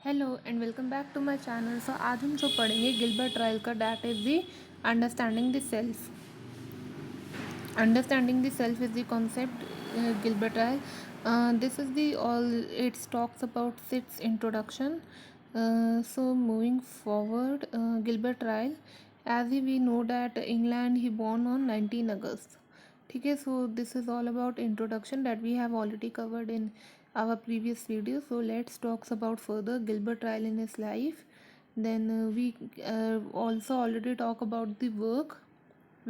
Hello and welcome back to my channel. So आज हम जो पढ़ेंगे गिलबर्ट राइल का, that is the understanding the self. Understanding the self is the concept Gilbert Ryle. This is the all it talks about its introduction. So moving forward, Gilbert Ryle, as we know that England, he born on 19 August. Okay, so this is all about introduction that we have already covered in our previous video. So let's talk about further Gilbert Ryle in his life. Then we also already talk about the work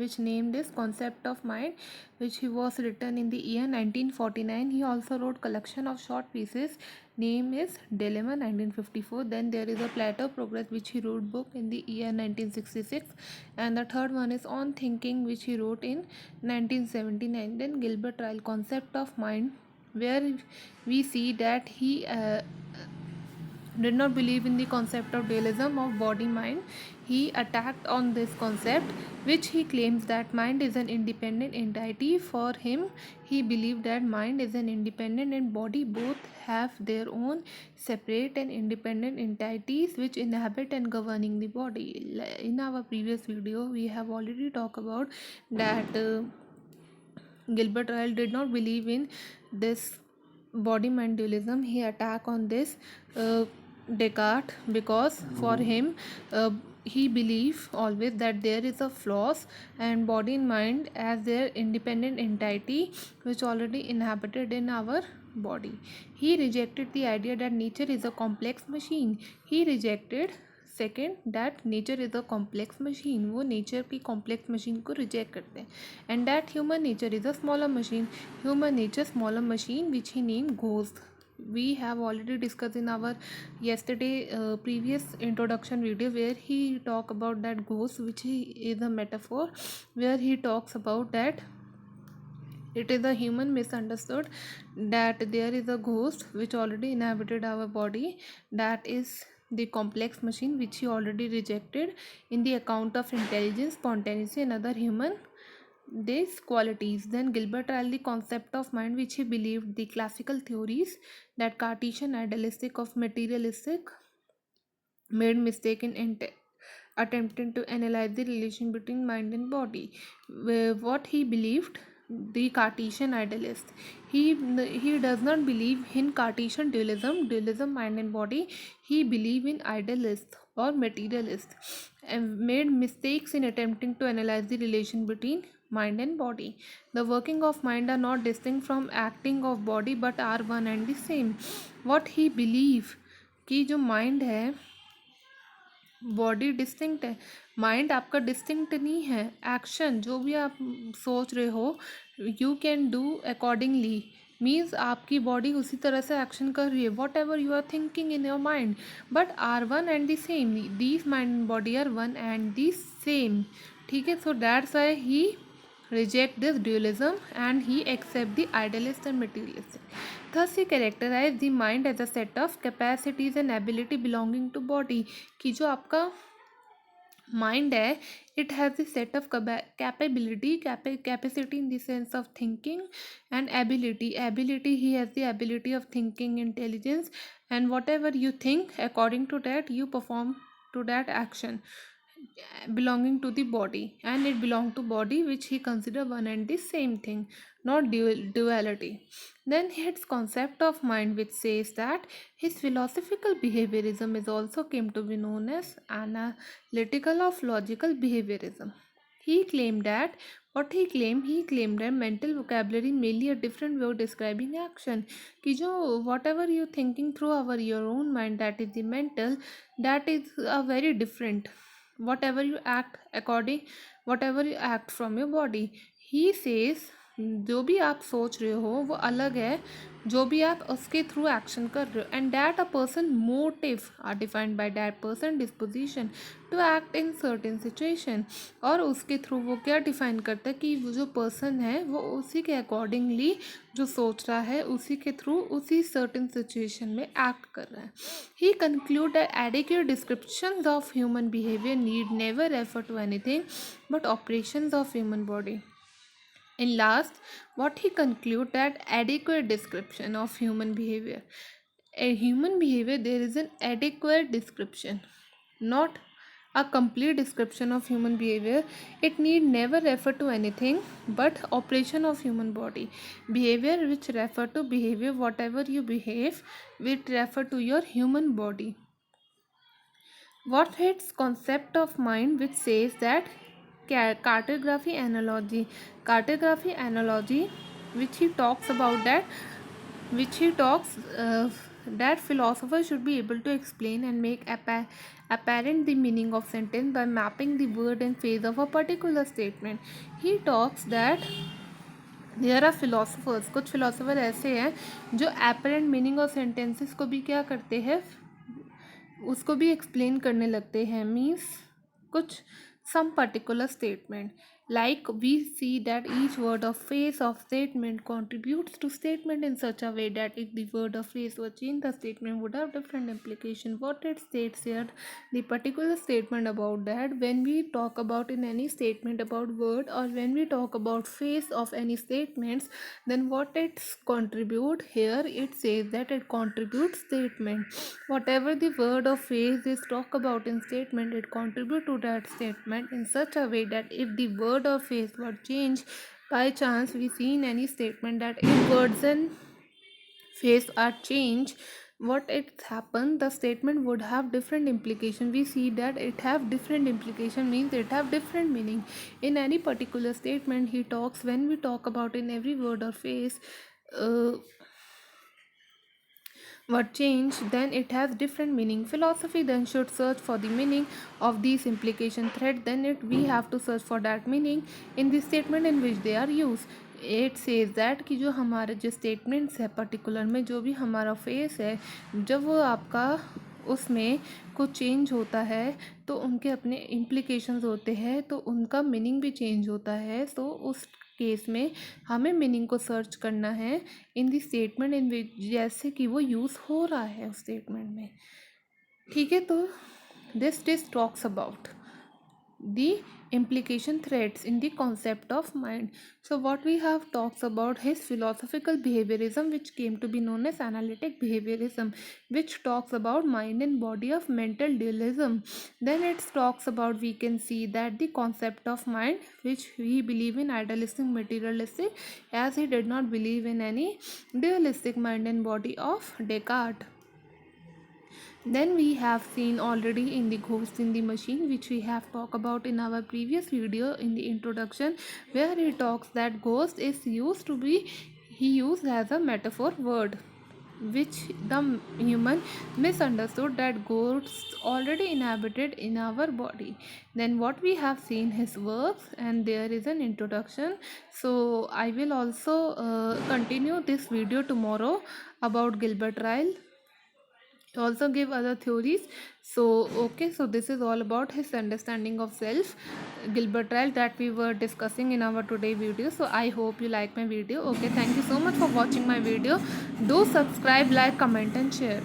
which named is Concept of Mind, which he was written in the year 1949. He also wrote collection of short pieces, name is Dilemma 1954. Then there is a Plato Progress, which he wrote book in the year 1966, and the third one is On Thinking, which he wrote in 1979. Then Gilbert Ryle, Concept of Mind, where we see that he did not believe in the concept of dualism of body mind. He attacked on this concept, which he claims that mind is an independent entity. For him, he believed that mind is an independent and body both have their own separate and independent entities which inhabit and governing the body. In our previous video, we have already talked about that Gilbert Ryle did not believe in this body mind dualism. He attacked on this Descartes, because for him uh, he believed always that there is a flaws and body and mind as their independent entity which already inhabited in our body. He rejected the idea that nature is a complex machine. He rejected second that nature is a complex machine. वो nature की complex machine को reject करते हैं. And that human nature is a smaller machine. Human nature smaller machine which he name ghost. We have already discussed in our yesterday previous introduction video where he talk about that ghost, which is a metaphor, where he talks about that it is a human misunderstood that there is a ghost which already inhabited our body, that is the complex machine which he already rejected in the account of intelligence, spontaneity and other human these qualities. Then Gilbert Ryle, the concept of mind, which he believed the classical theories that Cartesian idealistic of materialistic made mistake in attempting to analyze the relation between mind and body. What he believed, the Cartesian idealist, he does not believe in Cartesian dualism mind and body. He believe in idealist or materialist and made mistakes in attempting to analyze the relation between mind and body. The working of mind are not distinct from acting of body but are one and the same. What he believe कि जो mind है body distinct है, mind आपका distinct नहीं है. Action जो भी आप सोच रहे हो you can do accordingly, means आपकी बॉडी उसी तरह से एक्शन कर रही है. Whatever you are thinking in your mind but are one and the same. These mind and body are one and the same. ठीक है. So that's why he reject this dualism and he accept the idealist and materialistic. Thus he characterize the mind as a set of capacities and ability belonging to body. कि जो आपका mind है, it has a set of capacity in the sense of thinking and ability he has the ability of thinking, intelligence, and whatever you think according to that you perform to that action belonging to the body, and it belong to body which he consider one and the same thing, not duality. Then his concept of mind, which says that his philosophical behaviorism is also came to be known as analytical of logical behaviorism. He claimed that he claimed that mental vocabulary merely a different way of describing action. कि जो whatever you thinking through your own mind, that is the mental, that is a very different whatever you act according, whatever you act from your body. He says जो भी आप सोच रहे हो वो अलग है जो भी आप उसके थ्रू एक्शन कर रहे हो. And that a person motive are defined by that person disposition to act in certain situation. और उसके थ्रू वो क्या डिफाइन करता है कि वो जो पर्सन है वो उसी के अकॉर्डिंगली जो सोच रहा है उसी के थ्रू उसी सर्टेन सिचुएशन में एक्ट कर रहा है. He conclude that adequate descriptions of human behaviour need never refer to anything but operations of human body. In last, what he conclude that adequate description of human behavior a human behavior there is an adequate description, not a complete description of human behavior. It need never refer to anything but operation of human body. Behavior which refer to behavior, whatever you behave which refer to your human body. What hits concept of mind which says that cartography analogy which he talks about that, which he talks that philosopher should be able to explain and make apparent the meaning of sentence by mapping the word and phrase of a particular statement. He talks that there are philosophers, कुछ philosopher ऐसे हैं जो apparent meaning of sentences को भी क्या करते हैं, उसको भी एक्सप्लेन करने लगते हैं. मीन्स कुछ some particular statement, like we see that each word or phrase of statement contributes to statement in such a way that if the word or phrase were changed the statement would have different implication. What it states here, the particular statement about that, when we talk about in any statement about word or when we talk about phrase of any statements, then what it's contribute here, it says that it contributes statement. Whatever the word or phrase is talk about in statement, it contribute to that statement in such a way that if the word or phrase were changed by chance, we see in any statement that if words and phrase are changed, what it happened, the statement would have different implication. We see that it have different implication means it have different meaning in any particular statement. He talks, when we talk about in every word or phrase what change, then it has different meaning. Philosophy then should search for the meaning of these implication thread, then we have to search for that meaning in the statement in which they are used. It says that कि जो हमारे जो statements है particular में जो भी हमारा face है, जब वो आपका उसमें कुछ चेंज होता है तो उनके अपने इम्प्लीकेशंस होते हैं, तो उनका मीनिंग भी चेंज होता है. तो उस केस में हमें मीनिंग को सर्च करना है इन दी स्टेटमेंट इन विच जैसे कि वो यूज़ हो रहा है उस स्टेटमेंट में. ठीक है, तो this talks about the implication threads in the concept of mind. So what we have talks about his philosophical behaviorism, which came to be known as analytic behaviorism, which talks about mind and body of mental dualism. Then it talks about, we can see that the concept of mind, which we believe in idealistic materialistic, as he did not believe in any dualistic mind and body of Descartes. Then we have seen already in the ghost in the machine, which we have talked about in our previous video in the introduction, where he talks that ghost is used as a metaphor word, which the human misunderstood that ghosts already inhabited in our body. Then what we have seen his works, and there is an introduction. So I will also continue this video tomorrow about Gilbert Ryle, also give other theories. So okay, so this is all about his understanding of self, Gilbert Ryle, that we were discussing in our today video. So I hope you like my video. Okay, thank you so much for watching my video. Do subscribe, like, comment and share.